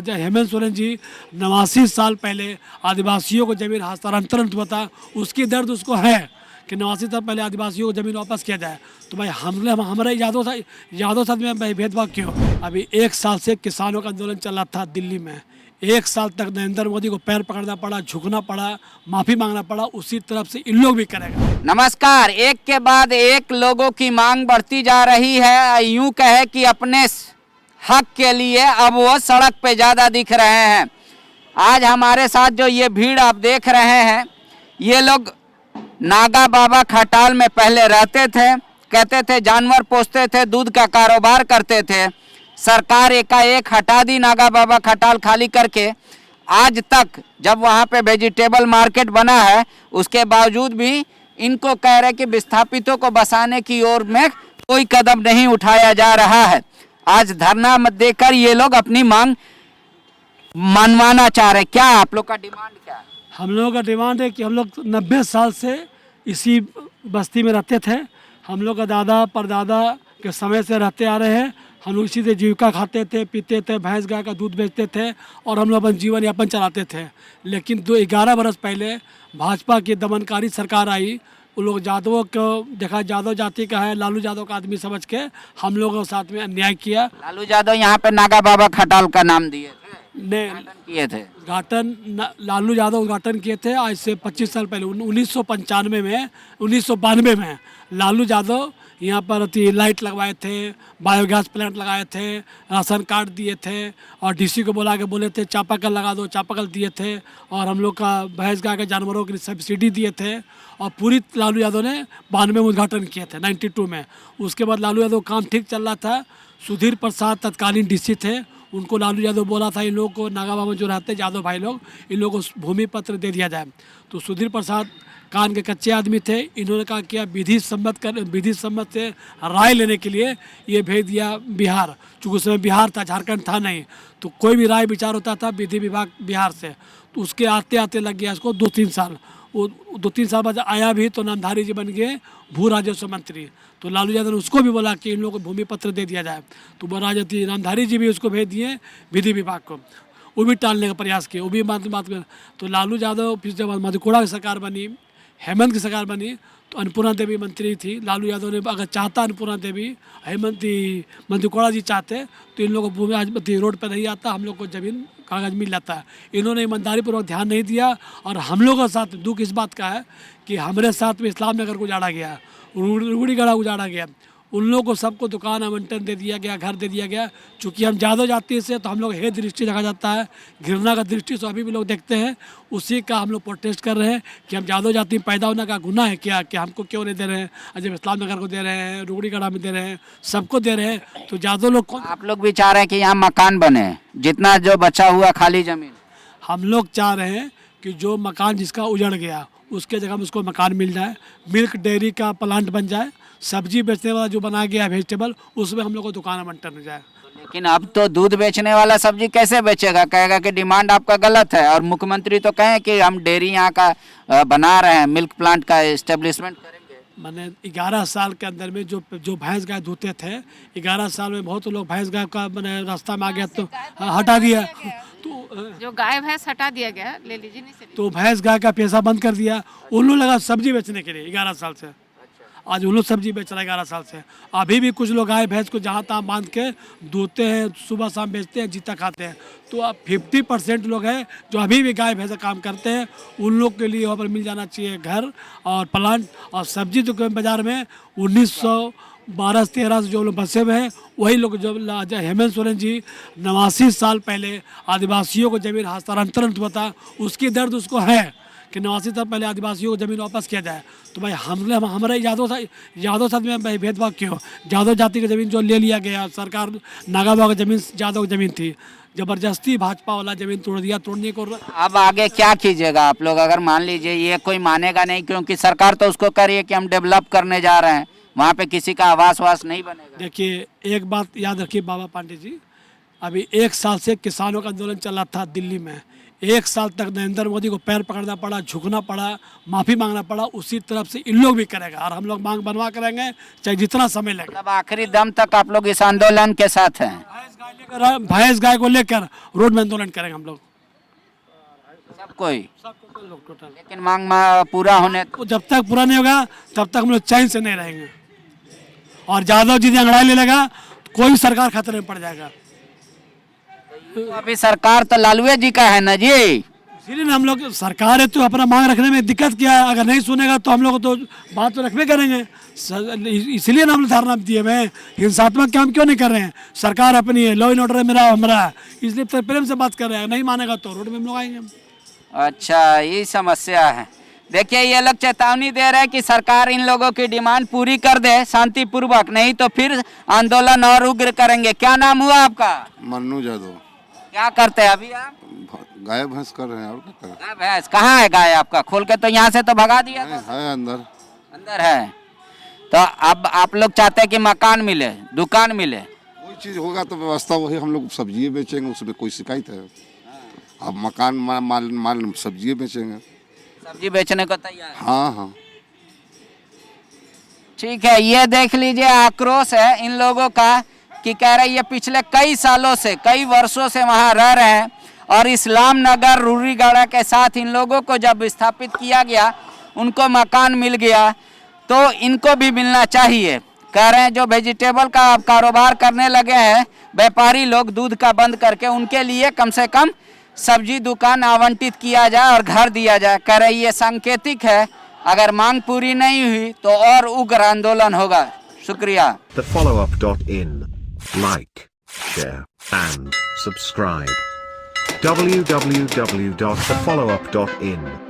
हेमंत सोरेन जी 89 साल पहले आदिवासियों को जमीन हस्तांतरण हुआ था, उसकी दर्द उसको है कि 89 साल पहले आदिवासियों को जमीन वापस किया जाए। तो भाई हमारे यादव साथ में भाई भेदभाव क्यों? अभी 1 साल से किसानों का आंदोलन चल रहा था दिल्ली में। 1 साल तक नरेंद्र मोदी को पैर पकड़ना पड़ा, झुकना पड़ा, माफ़ी मांगना पड़ा। उसी तरफ से इन लोग भी करेगा। नमस्कार। एक के बाद एक लोगों की मांग बढ़ती जा रही है। यूं कहे कि अपने हक के लिए अब वो सड़क पे ज़्यादा दिख रहे हैं। आज हमारे साथ जो ये भीड़ आप देख रहे हैं, ये लोग नागा बाबा खटाल में पहले रहते थे, कहते थे जानवर पोसते थे, दूध का कारोबार करते थे। सरकार एकाएक हटा दी नागा बाबा खटाल खाली करके। आज तक जब वहाँ पे वेजिटेबल मार्केट बना है, उसके बावजूद भी इनको कह रहे कि विस्थापितों को बसाने की ओर में कोई कदम नहीं उठाया जा रहा है। आज धरना मत देकर ये लोग अपनी मांग मनवाना चाह रहे। क्या आप लोग का डिमांड क्या है? हम लोगों का डिमांड है कि हम लोग 90 साल से इसी बस्ती में रहते थे। हम लोग का दादा परदादा के समय से रहते आ रहे हैं। हम लोग इसी से जीविका खाते थे, पीते थे, भैंस गाय का दूध बेचते थे और हम लोग अपन जीवन यापन चलाते थे। लेकिन 11 बरस पहले भाजपा की दमनकारी सरकार आई। उन लोग यादवों को देखा, यादव जाति का है, लालू यादव का आदमी समझ के हम लोगों के साथ में अन्याय किया। लालू यादव यहाँ पे नागा बाबा खटाल का नाम दिए थे, ने किए थे लालू यादव उद्घाटन किए थे आज से 25 साल पहले 1992 में लालू यादव यहाँ पर लाइट लगवाए थे, बायोगैस प्लांट लगाए थे, राशन कार्ड दिए थे और डीसी को बुला के बोले थे चापाकल लगा दो, चापाकल दिए थे और हम लोग का भैंस गाय के जानवरों के लिए सब्सिडी दिए थे। और पूरी लालू यादव ने 92 में उद्घाटन किए थे 92 में। उसके बाद लालू यादव काम ठीक चल रहा था। सुधीर प्रसाद तत्कालीन डीसी थे। उनको लालू यादव बोला था इन लोगों को, नागा बाबा जो रहते यादव भाई लोग, इन लोगों को भूमि पत्र दे दिया जाए। तो सुधीर प्रसाद कान के कच्चे आदमी थे। इन्होंने कहा कि विधि सम्मत से राय लेने के लिए ये भेज दिया बिहार। चूँकि उस समय बिहार था, झारखंड था नहीं, तो कोई भी राय विचार होता था विधि विभाग बिहार से। तो उसके आते आते लग गया इसको 2-3 साल। वो 2-3 साल बाद आया भी तो नामधारी जी बन गए भू राजस्व मंत्री। तो लालू यादव ने उसको भी बोला कि इन लोगों को भूमि पत्र दे दिया जाए। तो वो नामधारी जी भी उसको भेज दिए विधि विभाग को। वो भी टालने का प्रयास किए, वो भी बात में। तो लालू यादव फिर जब मधुकोड़ा की सरकार बनी, हेमंत की सरकार बनी, तो अन्नपूर्णा देवी मंत्री थी। लालू यादव ने अगर चाहता अन्नपूर्णा देवी, हेमंत मधुकोड़ा जी चाहते तो इन लोगों को भूमि आज रोड पर नहीं आता, हम लोग को ज़मीन कागज़ मिल जाता है। इन्होंने ईमानदारी पूर्वक ध्यान नहीं दिया। और हम लोगों के साथ दुख इस बात का है कि हमारे साथ में इस्लाम नगर को उजाड़ा गया, रूढ़ीगढ़ा उजाड़ा गया। उन लोगों को सबको दुकान आवंटन दे दिया गया, घर दे दिया गया। चूँकि हम यादव जाति से तो हम लोग हे दृष्टि रखा जाता है, घृणा का दृष्टि से अभी भी लोग देखते हैं। उसी का हम लोग प्रोटेस्ट कर रहे हैं कि हम यादव जाति में पैदा होने का गुनाह है क्या, कि हमको क्यों नहीं दे रहे हैं? जब इस्लाम नगर को दे रहे हैं, रूढ़ीगढ़ा में दे रहे हैं, सबको दे रहे हैं, तो यादव लोग कौन? आप लोग भी चाह रहे हैं कि यहाँ मकान बने, जितना जो बचा हुआ खाली जमीन? हम लोग चाह रहे हैं कि जो मकान जिसका उजड़ गया उसके जगह में उसको मकान मिल जाए, मिल्क डेयरी का प्लांट बन जाए, सब्जी बेचने वाला जो बनाया गया है वेजिटेबल, उसमें हम लोग को दुकान आवंटन हो जाए। लेकिन अब तो दूध बेचने वाला सब्जी कैसे बेचेगा? कहेगा कि डिमांड आपका गलत है। और मुख्यमंत्री तो कहें कि हम डेयरी यहाँ का बना रहे हैं, मिल्क प्लांट का एस्टेब्लिशमेंट करेंगे। मैंने 11 साल के अंदर में जो भैंस गाय धोते थे, 11 साल में बहुत लोग भैंस गाय का मैंने रास्ता में आ गया तो हटा दिया। तो जो गाय भैंस हटा दिया गया, ले लीजिए नहीं से। तो भैंस गाय का पैसा बंद कर दिया। उन लोग लगा सब्जी बेचने के लिए 11 साल से। आज उन लोग सब्जी बेच रहा है 11 साल से। अभी भी कुछ लोग गाय भैंस को जहाँ तहाँ बांध के धोते हैं, सुबह शाम बेचते हैं, जीता खाते हैं। तो अब 50% लोग हैं जो अभी भी गाय भैंस का काम करते हैं। उन लोग के लिए वहाँ पर मिल जाना चाहिए घर और प्लांट और सब्जी। जो बाज़ार में 1912-13 से जो लोग बसे हुए हैं, वही लोग जो हेमंत सोरेन जी 89 साल पहले आदिवासियों को जमीन हस्तांतरण हुआ था, उसकी दर्द उसको है कि 89 साल पहले आदिवासियों को ज़मीन वापस किया जाए। तो भाई हमारे यादव साथ में भाई भेदभाव क्यों? यादव जाति की ज़मीन जो ले लिया गया, सरकार नागा बाबा की ज़मीन यादव की ज़मीन थी, ज़बरदस्ती भाजपा वाला ज़मीन तोड़ दिया। तोड़ने को अब आगे क्या कीजिएगा आप लोग? अगर मान लीजिए ये कोई मानेगा नहीं, क्योंकि सरकार तो उसको कह रही है कि हम डेवलप करने जा रहे हैं, वहाँ पे किसी का आवास वास नहीं बनेगा। देखिए, एक बात याद रखिए बाबा पांडे जी अभी 1 साल से किसानों का आंदोलन चल रहा था दिल्ली में। 1 साल तक नरेंद्र मोदी को पैर पकड़ना पड़ा, झुकना पड़ा, माफ़ी मांगना पड़ा। उसी तरफ से इन लोग भी करेगा और हम लोग मांग बनवा करेंगे चाहे जितना समय लगे। मतलब आखिरी दम तक आप लोग इस आंदोलन के साथ हैं? भैंस गाय को लेकर रोड में आंदोलन करेंगे हम लोग, सब कोई, लोग टोटल। लेकिन मांग पूरा होने तो जब तक पूरा नहीं होगा तब तक हम लोग चैन से नहीं रहेंगे। और यादव जी ने अंगड़ाई ले लेगा तो कोई सरकार खतरे में पड़ जाएगा। तो अभी सरकार तो लालू जी का है ना जी, इसीलिए ना हम लोग सरकार है तो अपना मांग रखने में दिक्कत क्या है। अगर नहीं सुनेगा तो हम लोग तो बात तो रखबे करेंगे। इसलिए ना हम लोग धारणा दिए हुए हैं, हिंसात्मक काम क्यों नहीं कर रहे हैं। सरकार अपनी है, लॉ एंड ऑर्डर मेरा हमारा है, इसलिए तो प्रेम से बात कर रहे हैं। नहीं मानेगा तो रोड में हम लोग आएंगे। अच्छा ये समस्या है। देखिए ये लोग चेतावनी दे रहे हैं कि सरकार इन लोगों की डिमांड पूरी कर दे शांतिपूर्वक, नहीं तो फिर आंदोलन और उग्र करेंगे। क्या नाम हुआ आपका? मन्नू जादव। क्या करते हैं अभी आप? गाय भैंस कर रहे हैं और क्या कर रहे गाय भैंस कहाँ है? गाय आपका खोल के तो यहाँ से तो भगा दिया हैं? था। है अंदर। अंदर है। तो अब आप लोग चाहते हैं कि मकान मिले, दुकान मिले? कोई चीज होगा तो व्यवस्था वही, हम लोग सब्जी बेचेंगे, उसमें कोई शिकायत है? अब मकान माल सब्जी बेचेंगे। सब्जी बेचने को तैयार? हाँ हाँ ठीक है। ये देख लीजिए आक्रोश है इन लोगों का कि कह रहे ये पिछले कई सालों से, कई वर्षों से वहाँ रह रहे हैं और इस्लाम नगर रूरीगढ़ा के साथ इन लोगों को जब विस्थापित किया गया, उनको मकान मिल गया तो इनको भी मिलना चाहिए। कह रहे हैं जो वेजिटेबल का कारोबार करने लगे हैं व्यापारी लोग दूध का बंद करके, उनके लिए कम से कम सब्जी दुकान आवंटित किया जाए और घर दिया जाए। कह रहे ये सांकेतिक है, अगर मांग पूरी नहीं हुई तो और उग्र आंदोलन होगा। शुक्रिया। TheFollowUp.in. Like, share, and subscribe. www.thefollowup.in